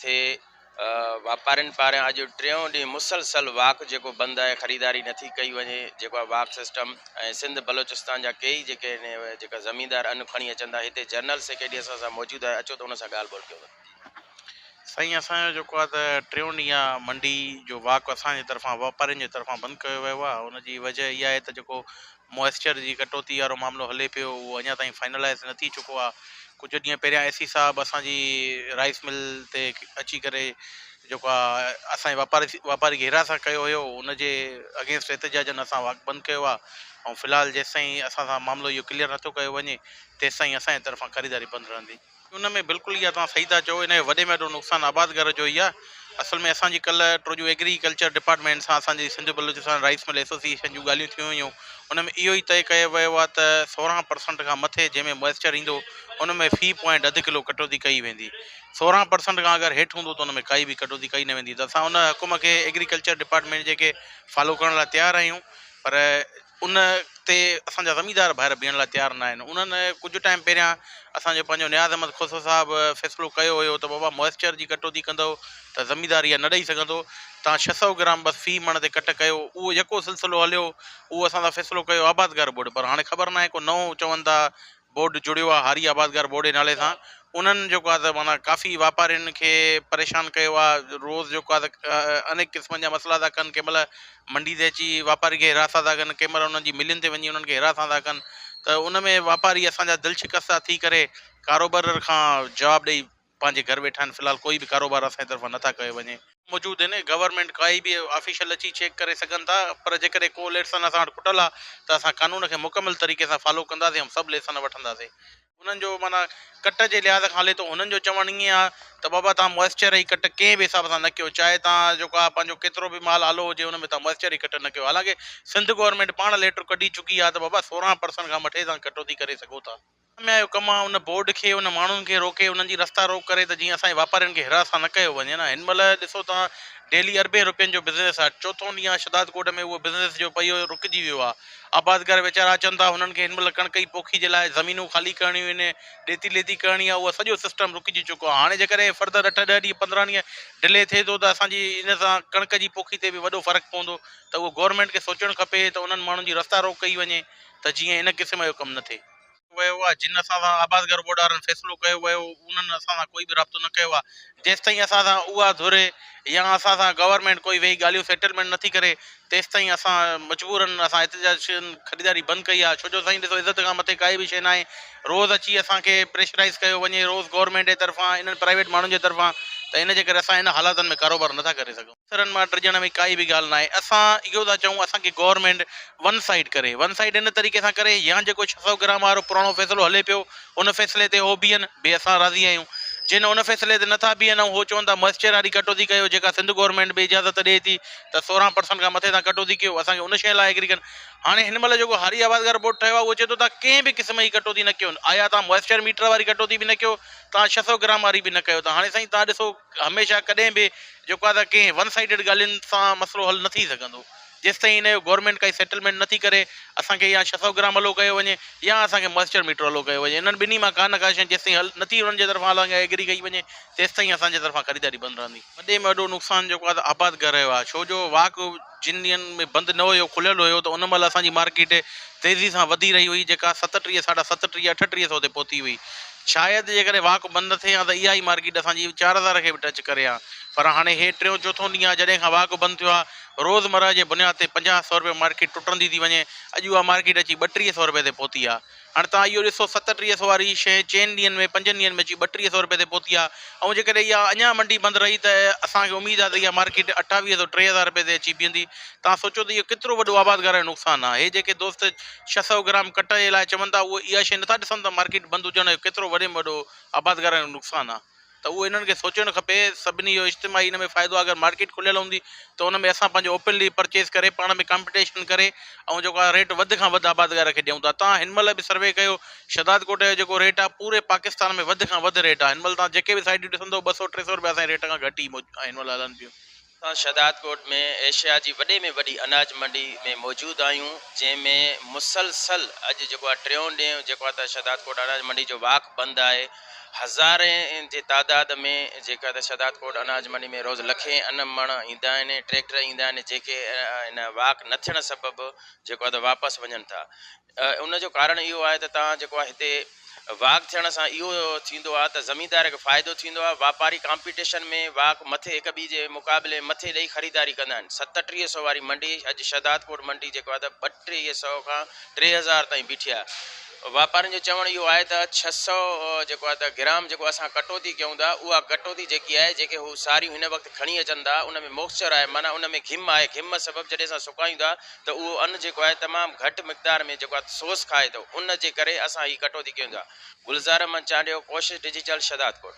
थिए। वापारियुनि पारां अॼु टियों ॾींहुं मुसलसल वाक जेको बंदि आहे, ख़रीदारी नथी कई वञे, जेको आहे वाक सिस्टम। ऐं सिंध बलोचिस्तान जा कई जेके जेका ज़मीनदार अन खणी अचनि था, हिते जनरल सेक्रेटरी असां सां मौजूदु आहे, अचो त हुन सां ॻाल्हि ॿोल कयो। साईं, असांजो जेको आहे त टियों ॾींहुं आहे मंडी जो वाक असांजे तरफ़ां वापारियुनि जे तरफ़ां बंदि कयो वियो आहे। हुनजी वजह इहा आहे त जेको मॉइस्चर जी कटौती वारो मामिलो हले पियो, उहो अञा ताईं फाइनलाइज़ न थी चुको आहे। कुझु ॾींहं पहिरियां एसी साहब असांजी राइस मिल ते अची करे जेको आहे असांजे वापारी खे हिरास कयो हुयो, उनजे अगेंस्ट एहतजाजनि असां वाक बंदि कयो आहे। ऐं फ़िलहालु जेसिताईं असां सां मामिलो इहो क्लियर नथो कयो वञे, तेसिताईं असांजे तरफ़ां ख़रीदारी बंदि रहंदी। उन में बिल्कुलु इहा तव्हां सही था चओ, इन जो वॾे में वॾो नुक़सानु आबादगार जो ई आहे। असल में असांजी कल्ह ट्रोजू एग्रीकल्चर डिपार्टमेंट सां असांजी Sindh Balochistan rice mill association जूं ॻाल्हियूं थियूं हुयूं। उन में इहो ई तय कयो वियो आहे त 16% खां मथे जंहिंमें मॉइस्चर ईंदो, उन में फ़ी पॉइंट अधु किलो कटौती कई वेंदी। 16% खां अगरि हेठि हूंदो त उन में काई बि कटौती कई न वेंदी। त असां उन हुकुम खे एग्रीकल्चर डिपार्टमेंट जेके फॉलो करण लाइ तयारु आहियूं, पर उन ते असांजा ज़मीनदार ॿाहिरि बीहण लाइ तयारु न आहिनि। उन्हनि कुझु टाइम पहिरियां असांजो पंहिंजो नियाज़ अहमद खुसरो साहिबु फ़ैसिलो कयो हुयो त बाबा मॉइस्चर जी कटौती कंदो त ज़मीनदार इहा न ॾेई सघंदो, तव्हां 600 ग्राम बसि फ़ी मण ते कट कयो। उहो जेको सिलसिलो हलियो, उहो असां सां फ़ैसिलो कयो आबादगार बोर्ड, पर हाणे ख़बर न आहे को नओं चवनि था बोर्ड जुड़ियो आहे हारी आबादगार बोर्ड जे नाले सां। उन्हनि जेको आहे त माना काफ़ी वापारियुनि खे परेशान कयो आहे। रोज़ु जेको आहे त अनेक क़िस्मनि जा मसइला था कनि। कंहिं महिल मंडी ते अची वापारी खे हिरासा था कनि, कंहिं महिल उन्हनि जी मिलियुनि ते वञी उन्हनि खे हिरासा था कनि। त उन में वापारी असांजा दिलि शिकस्त थी करे कारोबार खां जवाबु ॾेई पंहिंजे घर वेठा आहिनि। फ़िलहालु कोई बि कारोबार असांजे तरफ़ां नथा कयो वञे। मौजूदु आहिनि गवर्नमेंट काई बि ऑफिशियल अची चेक करे सघनि था, पर जेकॾहिं को लेसन असां वटि खुटल आहे त असां कानून खे मुकमल तरीक़े सां फॉलो कंदासीं ऐं सभु लेसन वठंदासीं। उन्हनि जो माना कट जे लिहाज़ खां हले थो। हुननि जो चवणु ईअं आहे त बाबा तव्हां मॉइस्चर ई कट कंहिं बि हिसाब सां न कयो, चाहे तव्हां जेको आहे पंहिंजो केतिरो बि माल आलो हुजे, हुन में तव्हां मॉइस्चर ई कट न कयो। हालांकि सिंध गवर्नमेंट पाण लेटर कढी चुकी आहे त बाबा 16% खां मथे तव्हां कटौती करे सघो था। जो कमु आहे उन बोर्ड खे उन माण्हुनि खे रोके, उन्हनि जी रस्ता रोक करे, त जीअं असांजे वापारियुनि खे हिरास न कयो वञे न। हिन महिल ॾिसो तव्हां, डेली अरबे रुपयनि जो बिज़नेस आहे। चोथों ॾींहुं आहे शदाद कोट में उहो बिज़नेस जो पहियो रुकिजी वियो आहे। आबादगार वीचारा अचनि था, हुननि खे हिन महिल कणक जी पोखी जे लाइ ज़मीनूं ख़ाली करणियूं आहिनि, ॾेती लेती करणी आहे, उहा सॼो सिस्टम रुकिजी चुको आहे। हाणे जेकॾहिं फर्दर 8 ॾह ॾींहं 15 ॾींहं डिले थिए थो त असांजी इन सां कणक जी पोखी ते बि वॾो फ़र्क़ु पवंदो। त उहो गवर्नमेंट खे सोचणु खपे त उन्हनि माण्हुनि जी रस्ता रोक कई वञे त जीअं इन क़िस्म जो कमु न थिए। वियो आहे जिन असां सां आबादगार बोर्ड वारनि फ़ैसिलो कयो वियो, उन्हनि असां सां कोई बि राब्तो न कयो आहे। जेसिताईं असां सां उहा धुरे या असां सां गवर्नमेंट कोई वेही ॻाल्हियूं सेटलमेंट नथी करे, तेसिताईं असां मजबूरनि असां एहतजाज ख़रीदारी बंदि कई आहे। छो जो साईं ॾिसो, इज़त खां मथे काई बि शइ न आहे। रोज़ अची असांखे प्रेशराइज़ कयो वञे, रोज़ गवर्नमेंट जे तरफ़ां, इन्हनि प्राइवेट माण्हुनि जे तरफ़ां, त इन जे करे असां इन हालातनि में कारोबार नथा करे सघूं। अफ़सरनि मां ड्रिजण में काई बि ॻाल्हि न आहे। असां इहो था चऊं असांखे गवर्नमेंट वन साइड करे, वन साइड इन तरीक़े सां करे, या जेको 600 ग्राम वारो पुराणो फ़ैसिलो हले पियो उन फ़ैसिले ते उहो बीहनि, बे असां राज़ी आहियूं। जिन उन फ़ैसिले ते नथा बीहनि ऐं उहो चवनि था मॉइस्चर वारी कटौती कयो, जेका सिंध गवर्नमेंट बि इजाज़त ॾिए थी त 16% खां मथे तव्हां कटौती कयो, असांखे उन शइ लाइ एग्री कनि। हाणे हिन महिल जेको हारी आबादगार बोर्ड ठहियो आहे, उहो चए थो तव्हां कंहिं बि क़िस्म जी कटौती न कयो। आया तव्हां मॉइस्चर मीटर वारी कटौती बि न कयो, तव्हां 600 ग्राम वारी बि न कयो। त हाणे साईं तव्हां ॾिसो, हमेशह कॾहिं बि जेको आहे त कंहिं वन साइडेड ॻाल्हियुनि सां मसइलो हल न थी सघंदो। जेसिताईं इन जो गवर्नमेंट काई सेटलमेंट नथी करे, असांखे या 600 ग्राम हलो कयो वञे या असांखे मॉइस्चर मीटर हलो कयो वञे। इन्हनि ॿिन्ही मां का न का शइ जेसिताईं हल नथी उन्हनि जे तरफ़ां असांखे एग्री कई वञे, तेसिताईं असांजे तरफ़ां ख़रीदारी बंदि रहंदी। वॾे में वॾो नुक़सानु जेको आहे त आबादगार जो आहे। छो जो वाक जिन ॾींहंनि में बंदि न हुयो, खुलियल हुयो, त उन महिल असांजी मार्केट तेज़ी सां वधी रही हुई, जेका 37, 37, 3800 ते पहुती हुई। शायदि जेकॾहिं वाक बंदि न थिए हा त इहा ई मार्केट असांजी 4000 खे बि टच करे हा। पर हाणे हे टियों चोथों ॾींहुं आहे जॾहिं खां वाक बंदि थियो आहे, रोज़मर्रा जे बुनियाद ते 50-100 रुपए मार्केट टुटंदी थी वञे। अॼु उहा मार्केट अची 3200 रुपए ते पहुती आहे। हाणे तव्हां इहो ॾिसो, 3700 वारी शइ 4 ॾींहंनि में 5 ॾींहंनि में अची 3200 रुपए ते पहुती आहे। ऐं जेकॾहिं इहा अञा मंडी बंदि रही त असांखे उमेदु आहे त इहा मार्केट 2800-3000 रुपए ते अची बीहंदी। तव्हां सोचो त इहो केतिरो वॾो आबादगार जो नुक़सानु आहे। हे जेके दोस्त 600 ग्राम कट जे लाइ चवनि था, उहो इहा शइ नथा ॾिसनि त मार्केट बंदि हुजण जो केतिरो वॾे में वॾो आबादगार जो नुक़सानु आहे। त उहो इन्हनि खे सोचणु खपे। सभिनी जो इज्तिमाही हिन में फ़ाइदो आहे। अगरि मार्केट खुलियल हूंदी त उन में असां पंहिंजो ओपनली परचेस करे, पाण में कॉम्पिटिशन करे, ऐं जेको आहे रेट वधि खां वधि आबादगार खे ॾियूं था। तव्हां हिन महिल बि सर्वे कयो, शदाद कोट जो जेको रेट आहे पूरे पाकिस्तान में वधि खां वधि रेट आहे। हिन महिल तव्हां जेके बि साइड ॾिसंदो 200-300 रुपया असांजे रेट खां घटि ई हिन महिल हलनि पियूं। असां शहदादकोट में एशिया जी वॾे में वॾी अनाज मंडी में मौजूदु आहियूं, जंहिंमें मुसलसल अॼु जेको आहे टियों ॾींहुं जेको आहे त शहदादकोट अनाज मंडी जो वाक बंदि आहे। हज़ारे जे तादाद में जेका त शहदादकोट अनाज मंडी में रोज़ु लखे अन मण ईंदा आहिनि, ट्रैक्टर ईंदा आहिनि जेके इन वाक न थियण सबबि जेको आहे त वापसि वञनि था। उन जो कारण इहो आहे त तव्हां जेको आहे हिते वाक थियण सां इहो थींदो आहे त ज़मींदार खे फ़ाइदो थींदो आहे। वापारी कॉम्पिटिशन में वाक मथे हिक ॿी जे मुक़ाबले मथे ॾेई ख़रीदारी कंदा आहिनि। 3700 वारी मंडी अॼु शहदादकोट मंडी जेको आहे त 3200 खां 3000 ताईं बीठी आहे। वापारियुनि जो चवणु इहो आहे त 600 जेको आहे त ग्राम जेको असां कटौती कयूं था, उहा कटौती जेकी आहे जेके हू सारियूं हिन वक़्तु खणी अचनि था, उन में मॉइस्चर आहे, माना उन में घिम आहे। घिम सबबु जॾहिं असां सुकायूं था त उहो अन्न जेको आहे तमामु घटि मिक़दार में जेको आहे सोस खाए थो, उन जे करे असां हीअ कटौती कयूं था। गुलज़ार मंचांडियो, कोशिश डिजिटल, शहदादकोट।